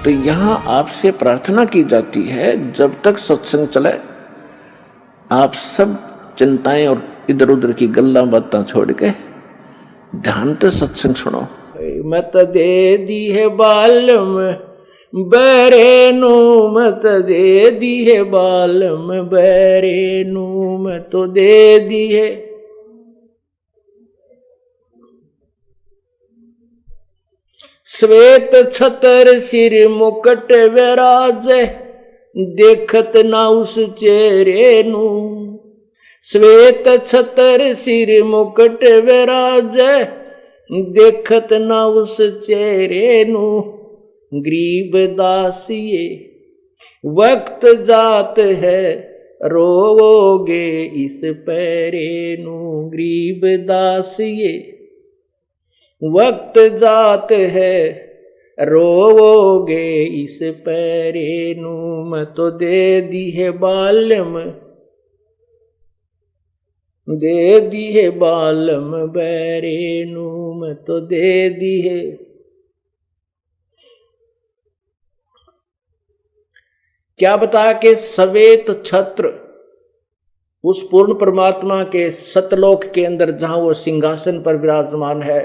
तो यहाँ आपसे प्रार्थना की जाती है, जब तक सत्संग चले आप सब चिंताएं और इधर उधर की गल्ला बातें छोड़ के ध्यान से सत्संग सुनो। मत दे दी है बालम बैरेनु, मत दे दी है बालम बैरेनु, मैं तो दे दी है। श्वेत छतर सिर मुकुट विराज, देखत ना उस चेहरे नू। श्वेत छतर सिर मुकुट विराज, देखत ना उस चेहरे नू। गरीब दासिये वक्त जात है, रोवोगे इस पैरे नू। गरीब दासिये वक्त जात है, रोवोगे इस पैरे नू। मैं तो दे दी है बालम, दे दी है बालम बैरे नू, मैं तो दे दी है। क्या बताया कि श्वेत छत्र उस पूर्ण परमात्मा के सतलोक के अंदर जहां वो सिंहासन पर विराजमान है,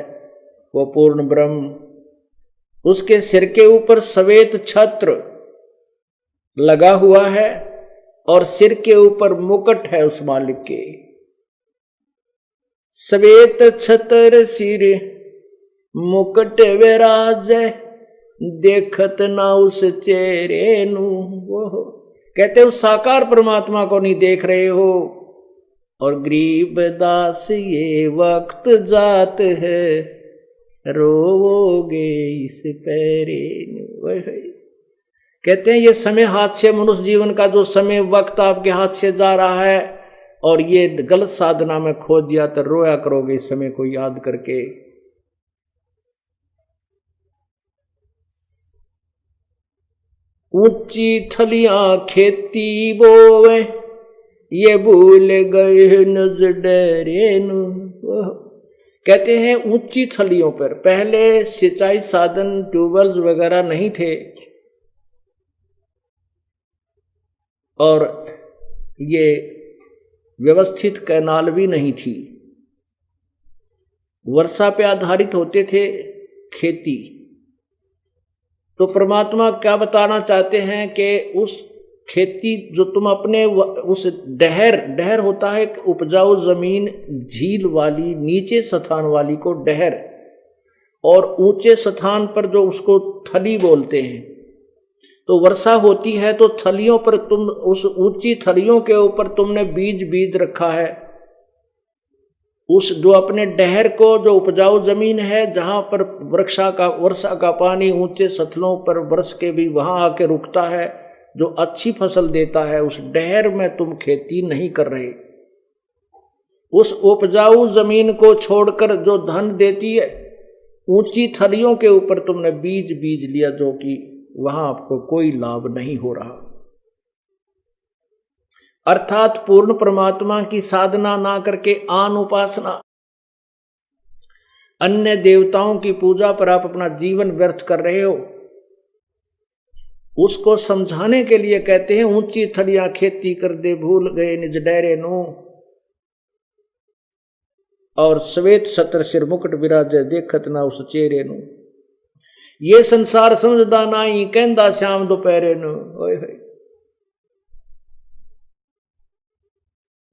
वो पूर्ण ब्रह्म, उसके सिर के ऊपर श्वेत छत्र लगा हुआ है और सिर के ऊपर मुकुट है उस मालिक के। श्वेत छतर सिर मुकुट विराज, देखत ना उस चेहरे नू। वो कहते हो साकार परमात्मा को नहीं देख रहे हो। और गरीब दास ये वक्त जात है, रोवोगे इस पैरे नू। कहते हैं ये समय हाथ से, मनुष्य जीवन का जो समय वक्त आपके हाथ से जा रहा है और ये गलत साधना में खो दिया, तो रोया करोगे इस समय को याद करके। ऊंची थलियां खेती बोवे, ये भूल गए नजर डरे नू। कहते हैं ऊंची थलियों पर पहले सिंचाई साधन ट्यूबवेल्स वगैरह नहीं थे और ये व्यवस्थित कैनाल भी नहीं थी, वर्षा पे आधारित होते थे खेती। तो परमात्मा क्या बताना चाहते हैं कि उस खेती जो तुम अपने उस डहर होता है उपजाऊ जमीन, झील वाली नीचे स्थान वाली को डहर, और ऊंचे स्थान पर जो उसको थली बोलते हैं। तो वर्षा होती है तो थलियों पर तुम उस ऊंची थलियों के ऊपर तुमने बीज रखा है। उस जो अपने डहर को, जो उपजाऊ जमीन है जहां पर वर्षा का पानी ऊंचे सतलों पर बरस के भी वहां आके रुकता है, जो अच्छी फसल देता है, उस डहर में तुम खेती नहीं कर रहे। उस उपजाऊ जमीन को छोड़कर जो धन देती है, ऊंची थलियों के ऊपर तुमने बीज लिया, जो कि वहां आपको कोई लाभ नहीं हो रहा। अर्थात पूर्ण परमात्मा की साधना ना करके आन उपासना, अन्य देवताओं की पूजा पर आप अपना जीवन व्यर्थ कर रहे हो। उसको समझाने के लिए कहते हैं ऊंची थलियां खेती कर दे, भूल गए निज डेरे नू। और श्वेत छत्र सिर मुकुट विराजे, देखत ना उस चेहरे नू। ये संसार समझदा नाई, कहंदा श्याम दोपहरे नू। ओए होए,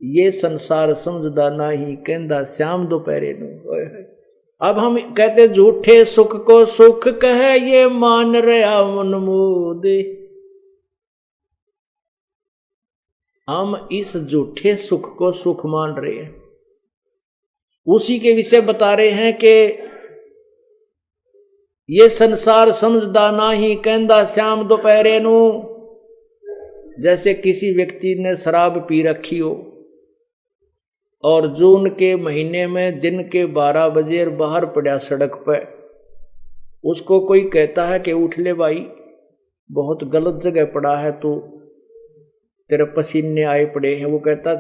ये संसार समझदा नाही, कहंदा श्याम दोपहरे नू। ओए होए। अब हम कहते झूठे सुख को सुख कहे, ये मान रहा मन मोद। हम इस झूठे सुख को सुख मान रहे हैं। उसी के विषय बता रहे हैं कि ये संसार समझदा नाही, कहंदा श्याम दोपहरे नू। जैसे किसी व्यक्ति ने शराब पी रखी हो और जून के महीने में दिन के 12 बजे बाहर पड़ा सड़क पर, उसको कोई कहता है कि उठ ले भाई, बहुत गलत जगह पड़ा है, तो तेरे पसीने आए पड़े हैं। वो कहता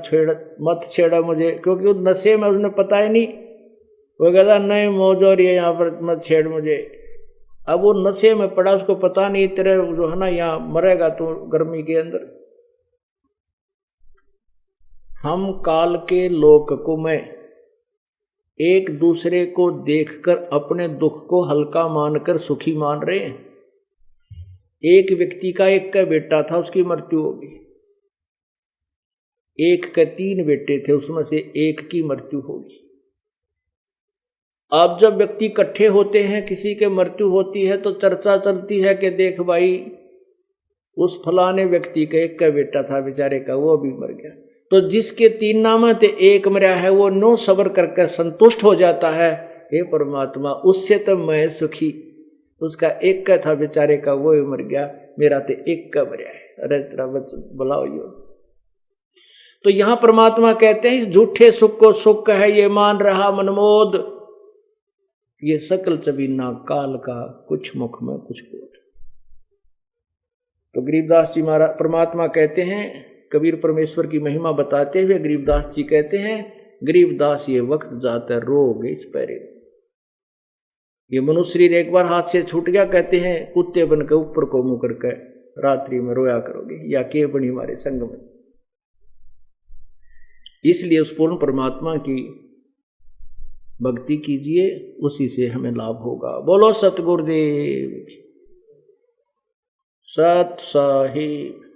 मत छेड़ा मुझे, क्योंकि उस नशे में उसने पता ही नहीं। वो कहता नहीं मौज हो रही है यहाँ पर, मत छेड़ मुझे। अब वो नशे में पड़ा, उसको पता नहीं तेरे जो है ना यहाँ मरेगा तो गर्मी के अंदर। हम काल के लोक में एक दूसरे को देखकर अपने दुख को हल्का मानकर सुखी मान रहे हैं। एक व्यक्ति का एक का बेटा था, उसकी मृत्यु हो गई। एक के 3 बेटे थे, उसमें से एक की मृत्यु होगी। अब जब व्यक्ति इकट्ठे होते हैं, किसी के मृत्यु होती है तो चर्चा चलती है कि देख भाई उस फलाने व्यक्ति का एक का बेटा था बेचारे का, वो भी मर गया। तो जिसके 3 नाम थे, एक मरा है, वो 9 सब्र करके संतुष्ट हो जाता है, हे परमात्मा उससे तो मैं सुखी, उसका एक का था बेचारे का, वो भी मर गया, मेरा तो एक का मरा है, अरे तेरा बुलाओ यो। तो यहां परमात्मा कहते हैं इस झूठे सुख को सुख है ये मान रहा मनमोद, ये सकल चबीना काल का, कुछ मुख में कुछ बोध। तो गरीबदास जी महाराज परमात्मा कहते हैं, कबीर परमेश्वर की महिमा बताते हुए गरीबदास जी कहते हैं, गरीबदास ये वक्त जाता रोग इस पैरे, ये मनुष्य शरीर एक बार हाथ से छूट गया, कहते हैं कुत्ते बनकर ऊपर को मुंह करके रात्रि में रोया करोगे, या के बनी हमारे संग में। इसलिए उस पूर्ण परमात्मा की भक्ति कीजिए, उसी से हमें लाभ होगा। बोलो सतगुरुदेव सत साहिब।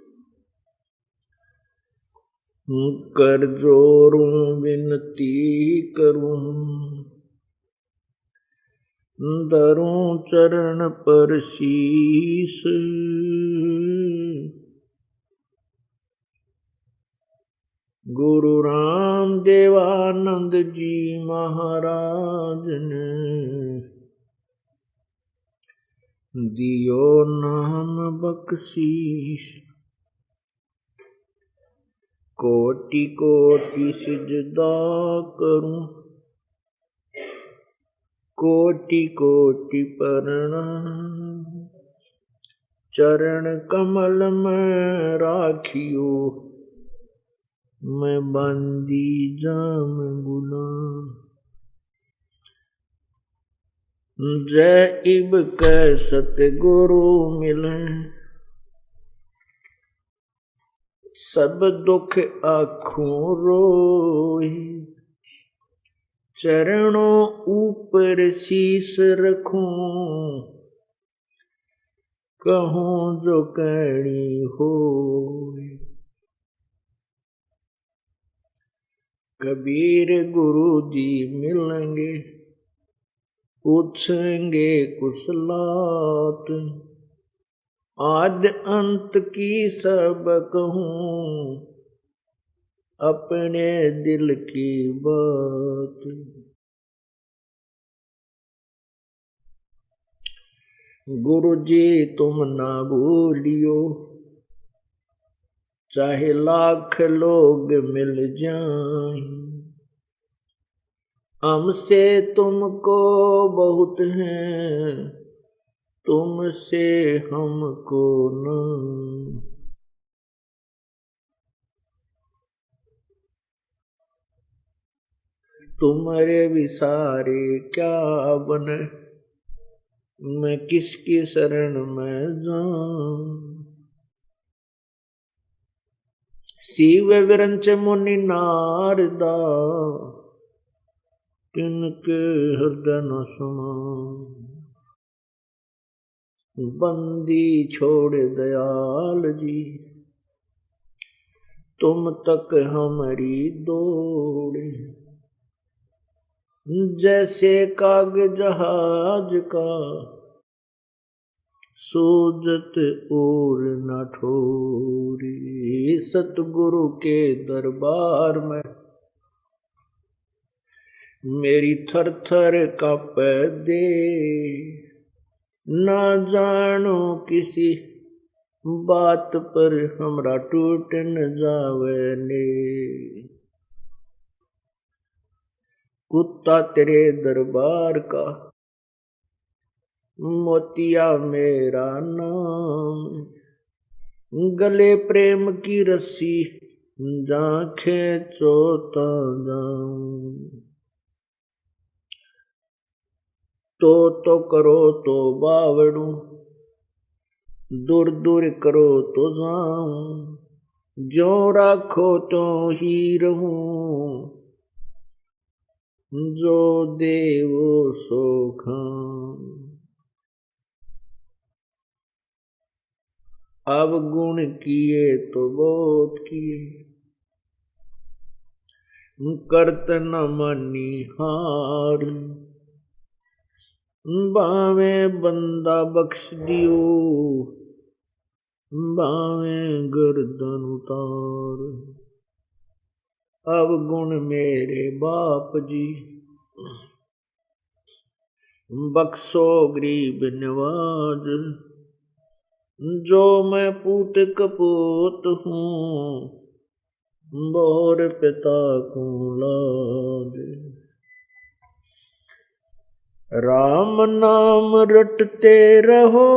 कर जोरूं विनती करूं, धरूं चरण पर शीस, गुरु राम देवानंद जी महाराज ने दियो नाम बख्शीश, कोटि कोटि सिजदा करूं, कोटि कोटि प्रणाम, चरण कमल में राखियो, मैं बंदी जाम गुलाम। जय इब कै सतगुरु मिले, सब दुख आँखों रोए, चरणों ऊपर शीस रखूं, कहूं जो कहनी होए। कबीर गुरु जी मिलेंगे, पूछेंगे कुशलात, आद अंत की सब कहूं, अपने दिल की बात। गुरु जी तुम ना भूलियो, चाहे लाख लोग मिल जाएं, हमसे तुमको बहुत हैं, तुमसे हमको न। तुम्हारे विसारे क्या बने, मैं किसकी शरण में जाऊं। शिव विरंच मुनि नारदा, तिनके हृदय न सुना। बंदी छोड़ दयाल जी, तुम तक हमारी दौड़े। जैसे काग जहाज का, सूजत और न ठोरी। सतगुरु के दरबार में मेरी थर थर कांपे दे, ना जानो किसी बात पर हमरा टूट न जावे ने। कुत्ता तेरे दरबार का, मोतिया मेरा नाम। गले प्रेम की रस्सी, जहाँ खींचो ता जाऊं। तो करो तो बावड़ू, दूर दूर करो तो जाऊं, जो राखो तो ही रहूं, जो देवो सो खाऊं। अब गुण किए तो बहुत किए, करत न मानी हार, बावे बंदा बख्श दियो, बावे गर्दन उतार। अब गुण मेरे बाप जी, बख्शो गरीब नवाज, जो मैं पूत कपूत हूँ, बोर पिता को लाज। राम नाम रटते रहो,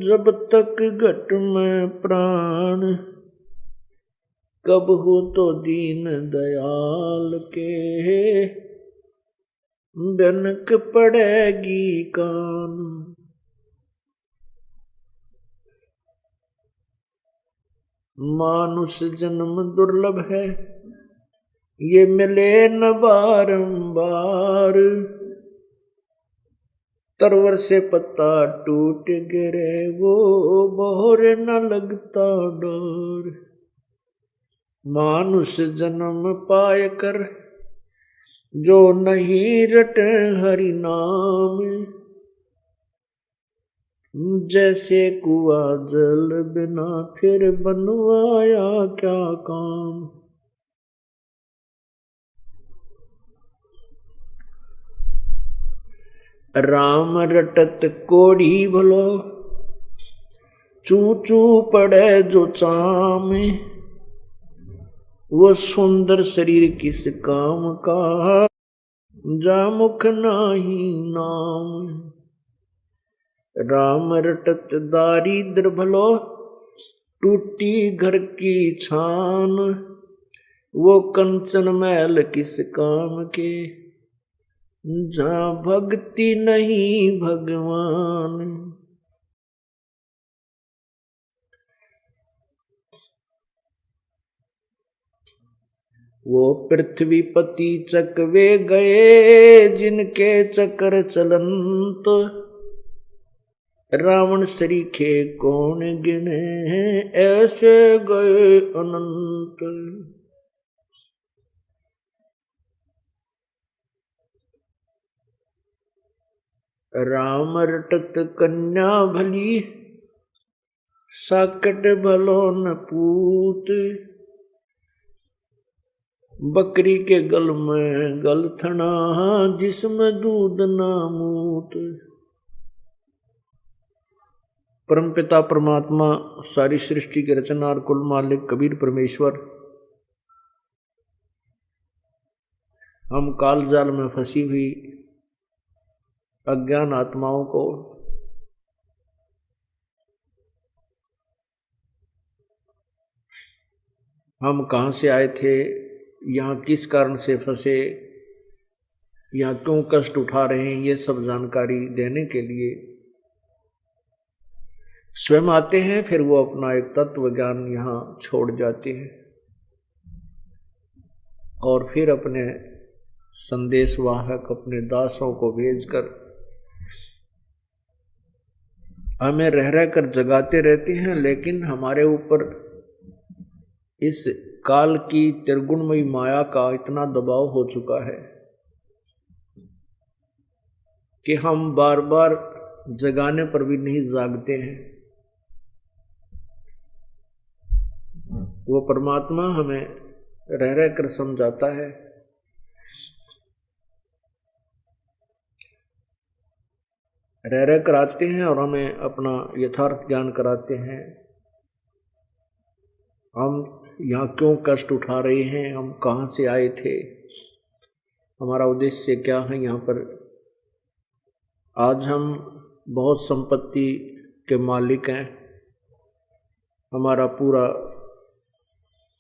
जब तक घट में प्राण, कब हो तो दीन दयाल के, बनक पड़ेगी कान। मानुष जन्म दुर्लभ है, ये मिले न बारंबार, तरवर से पत्ता टूट गिरे, वो बोर न लगता डर। मानुष जन्म पाए कर, जो नहीं रटे हरि नाम, जैसे कुआ जल बिना फिर बनवाया क्या काम। राम रटत कोढ़ी भलो, चू चू पड़े जो चाम, वो सुंदर शरीर किस काम का, जा मुख नाही नाम। राम रटत दारिद्र भलो, टूटी घर की छान, वो कंचन मैल किस काम के, जहाँ भक्ति नहीं भगवान। वो पृथ्वीपति चकवे गए, जिनके चक्र चलंत, रावण सरीखे कौन गिने, ऐसे गए अनंत। राम रटत कन्या भली, साकट भलो न पूत, बकरी के गल में गलथना, जिसमें दूध ना मूत। परमपिता परमात्मा, सारी सृष्टि के रचनार कुल मालिक कबीर परमेश्वर, हम काल जाल में फंसी हुई अज्ञान आत्माओं को हम कहाँ से आए थे, यहाँ किस कारण से फंसे, यहाँ क्यों कष्ट उठा रहे हैं, ये सब जानकारी देने के लिए स्वयं आते हैं। फिर वो अपना एक तत्व ज्ञान यहाँ छोड़ जाते हैं और फिर अपने संदेशवाहक, अपने दासों को भेजकर हमें रह रह कर जगाते रहते हैं। लेकिन हमारे ऊपर इस काल की त्रिगुणमयी माया का इतना दबाव हो चुका है कि हम बार बार जगाने पर भी नहीं जागते हैं। वो परमात्मा हमें रह रह कर समझाता है, रह रह कर आते हैं और हमें अपना यथार्थ ज्ञान कराते हैं। हम यहाँ क्यों कष्ट उठा रहे हैं, हम कहाँ से आए थे, हमारा उद्देश्य क्या है यहाँ पर। आज हम बहुत संपत्ति के मालिक हैं, हमारा पूरा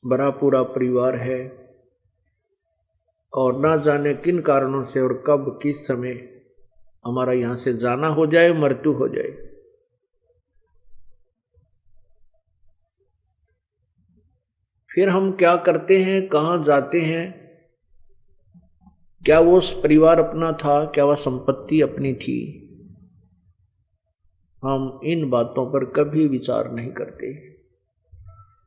बड़ा पूरा परिवार है, और ना जाने किन कारणों से और कब किस समय हमारा यहाँ से जाना हो जाए, मृत्यु हो जाए। फिर हम क्या करते हैं, कहाँ जाते हैं, क्या वो परिवार अपना था, क्या वह संपत्ति अपनी थी, हम इन बातों पर कभी विचार नहीं करते।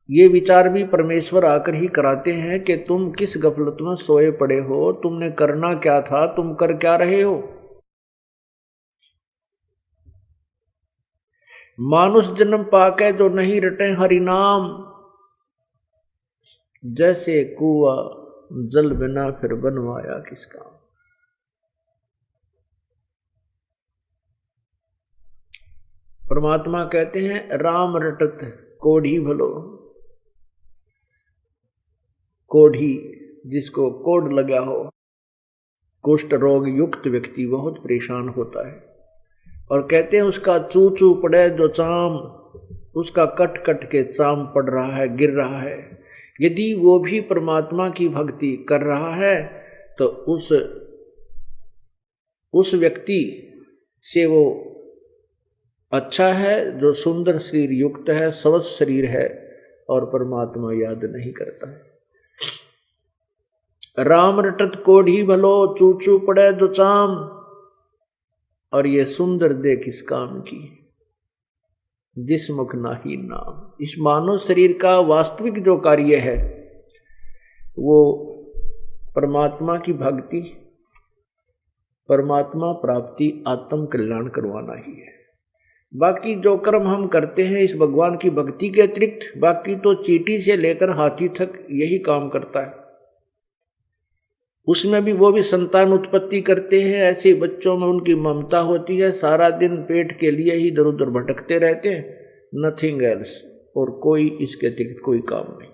ये विचार भी परमेश्वर आकर ही कराते हैं कि तुम किस गफलत में सोए पड़े हो, तुमने करना क्या था, तुम कर क्या रहे हो। मानुष जन्म पाके जो नहीं रटे हरि नाम, जैसे कुआ जल बिना फिर बनवाया किसका। परमात्मा कहते हैं राम रटत कोढ़ी भलो। कोढ़ी जिसको कोढ़ लगा हो, कुष्ठ रोग युक्त व्यक्ति बहुत परेशान होता है, और कहते हैं उसका चू चू पड़े जो चाम, उसका कट कट के चाम पड़ रहा है, गिर रहा है। यदि वो भी परमात्मा की भक्ति कर रहा है तो उस व्यक्ति से वो अच्छा है जो सुंदर शरीर युक्त है, स्वस्थ शरीर है और परमात्मा याद नहीं करता है। राम रटत कोढ़ी भलो, चू चू पड़े जो चाम, और ये सुंदर दे किस काम की, जिस मुख नाही नाम। इस मानव शरीर का वास्तविक जो कार्य है वो परमात्मा की भक्ति, परमात्मा प्राप्ति, आत्म कल्याण करवाना ही है। बाकी जो कर्म हम करते हैं इस भगवान की भक्ति के अतिरिक्त, बाकी तो चींटी से लेकर हाथी तक यही काम करता है। उसमें भी वो भी संतान उत्पत्ति करते हैं, ऐसे बच्चों में उनकी ममता होती है, सारा दिन पेट के लिए ही इधर उधर भटकते रहते हैं, नथिंग एल्स, और कोई इसके अतिरिक्त कोई काम नहीं।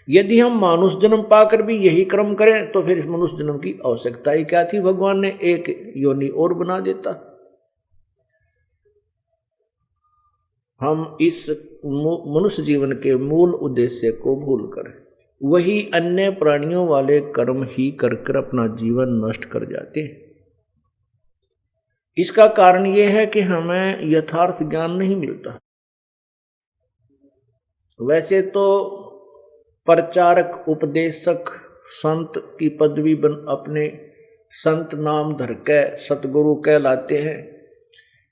यदि हम मानुष जन्म पाकर भी यही कर्म करें तो फिर इस मनुष्य जन्म की आवश्यकता ही क्या थी, भगवान ने एक योनि और बना देता। हम इस मनुष्य जीवन के मूल उद्देश्य को भूलकर वही अन्य प्राणियों वाले कर्म ही कर कर अपना जीवन नष्ट कर जाते हैं। इसका कारण यह है कि हमें यथार्थ ज्ञान नहीं मिलता। वैसे तो प्रचारक, उपदेशक, संत की पदवी अपने संत नाम धर के सतगुरु कहलाते हैं।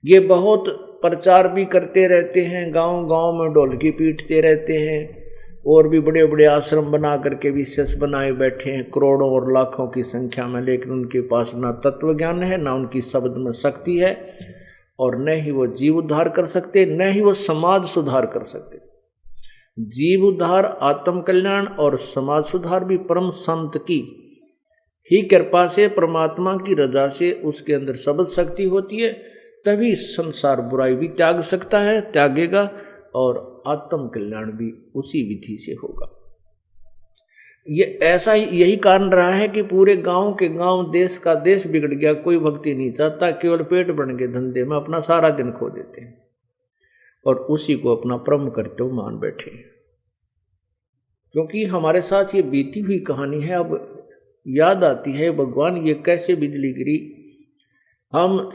ये बहुत प्रचार भी करते रहते हैं, गांव गांव में ढोलकी पीटते रहते हैं, और भी बड़े बड़े आश्रम बना करके विशेष बनाए बैठे हैं करोड़ों और लाखों की संख्या में, लेकिन उनके पास ना तत्व ज्ञान है, ना उनकी शब्द में शक्ति है, और न ही वो जीव उद्धार कर सकते, न ही वो समाज सुधार कर सकते। जीव उद्धार, आत्म कल्याण और समाज सुधार भी परम संत की ही कृपा से, परमात्मा की रजा से उसके अंदर शब्द शक्ति होती है, तभी संसार बुराई भी त्याग सकता है, त्यागेगा, और आत्म कल्याण भी उसी विधि से होगा। ये ऐसा ही यही कारण रहा है कि पूरे गांव के गांव, देश का देश बिगड़ गया, कोई भक्ति नहीं चाहता, केवल पेट भरने के धंधे में अपना सारा दिन खो देते हैं और उसी को अपना परम कर्तव्य मान बैठे। क्योंकि हमारे साथ ये बीती हुई कहानी है, अब याद आती है भगवान ये कैसे बिजली गिरी। हम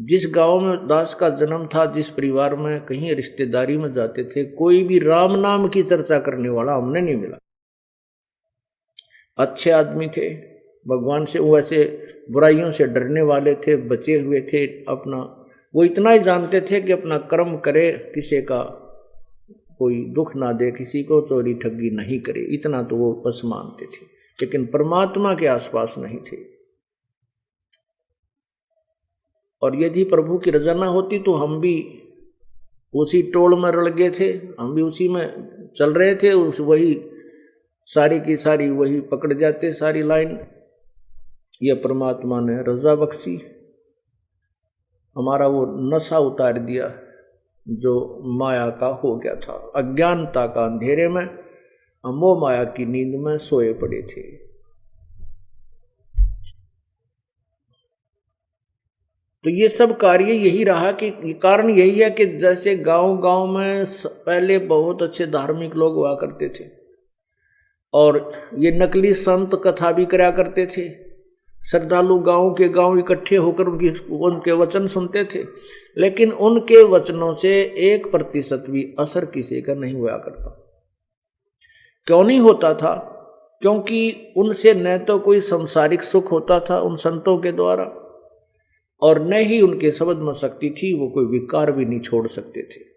जिस गांव में दास का जन्म था, जिस परिवार में कहीं रिश्तेदारी में जाते थे, कोई भी राम नाम की चर्चा करने वाला हमने नहीं मिला। अच्छे आदमी थे, भगवान से वैसे बुराइयों से डरने वाले थे, बचे हुए थे। अपना वो इतना ही जानते थे कि अपना कर्म करे, किसी का कोई दुख ना दे, किसी को चोरी ठगी नहीं करे, इतना तो वो बस मानते थे, लेकिन परमात्मा के आसपास नहीं थे। और यदि प्रभु की रजा ना होती तो हम भी उसी टोल में रल गए थे, हम भी उसी में चल रहे थे, उस वही सारी की सारी वही पकड़ जाते, सारी लाइन। ये परमात्मा ने रजा बख्शी, हमारा वो नशा उतार दिया जो माया का हो गया था। अज्ञानता का अंधेरे में हम वो माया की नींद में सोए पड़े थे। तो ये सब कार्य यही रहा कि कारण यही है कि जैसे गांव गांव में पहले बहुत अच्छे धार्मिक लोग हुआ करते थे, और ये नकली संत कथा भी करा करते थे। श्रद्धालु गांव के गांव इकट्ठे होकर उनके वचन सुनते थे, लेकिन उनके वचनों से 1% भी असर किसी का नहीं हुआ करता। क्यों नहीं होता था? क्योंकि उनसे न तो कोई संसारिक सुख होता था उन संतों के द्वारा, और न ही उनके शब्द में शक्ति थी, वो कोई विकार भी नहीं छोड़ सकते थे।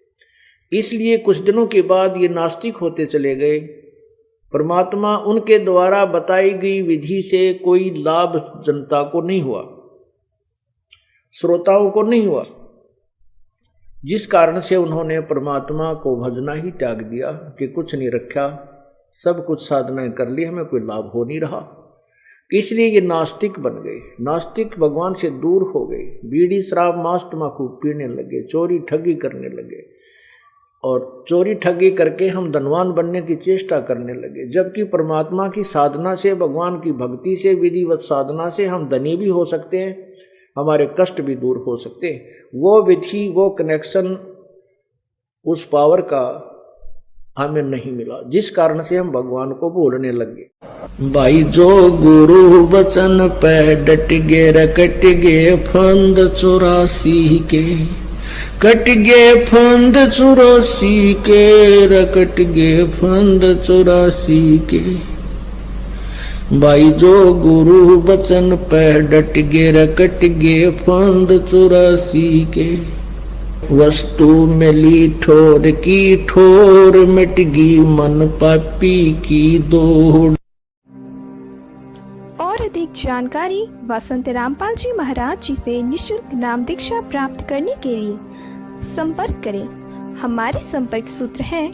इसलिए कुछ दिनों के बाद ये नास्तिक होते चले गए। परमात्मा उनके द्वारा बताई गई विधि से कोई लाभ जनता को नहीं हुआ, श्रोताओं को नहीं हुआ, जिस कारण से उन्होंने परमात्मा को भजना ही त्याग दिया कि कुछ नहीं रखा, सब कुछ साधनाएं कर ली, हमें कोई लाभ हो नहीं रहा। इसलिए ये नास्तिक बन गए। नास्तिक भगवान से दूर हो गए, बीड़ी शराब मांस तम्बाकू पीने लगे, चोरी ठगी करने लगे, और चोरी ठगी करके हम धनवान बनने की चेष्टा करने लगे। जबकि परमात्मा की साधना से, भगवान की भक्ति से, विधिवत साधना से हम धनी भी हो सकते हैं, हमारे कष्ट भी दूर हो सकते हैं। वो विधि, वो कनेक्शन, उस पावर का हमें नहीं मिला, जिस कारण से हम भगवान को भूलने लगे। भाई जो गुरु वचन पे डट गे रकट गे फंद 84 के, कट गे फंद 84 के, रकट गे फंद 84 के। भाई जो गुरु वचन पे डट गे रकट गे फंद 84 के। वस्तु मिली ठोर की ठोर, मिट गई मन पापी की दौड़। और अधिक जानकारी वसंत रामपाल जी महाराज जी से निशुल्क नाम दीक्षा प्राप्त करने के लिए संपर्क करें। हमारे संपर्क सूत्र हैं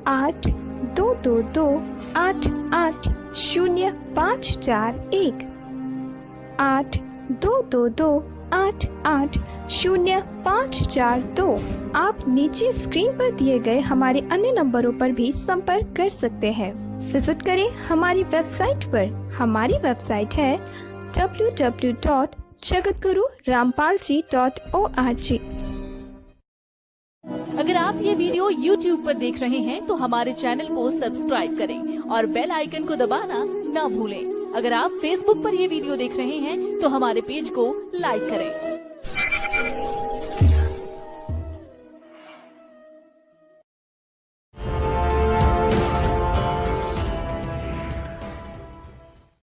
8222880541, 8222880542। आप नीचे स्क्रीन पर दिए गए हमारे अन्य नंबरों पर भी संपर्क कर सकते हैं। विजिट करें हमारी वेबसाइट पर। हमारी वेबसाइट है www.jagatgururampalji.org। अगर आप ये वीडियो YouTube पर देख रहे हैं तो हमारे चैनल को सब्सक्राइब करें और बेल आइकन को दबाना ना भूलें। अगर आप Facebook पर ये वीडियो देख रहे हैं तो हमारे पेज को लाइक करें।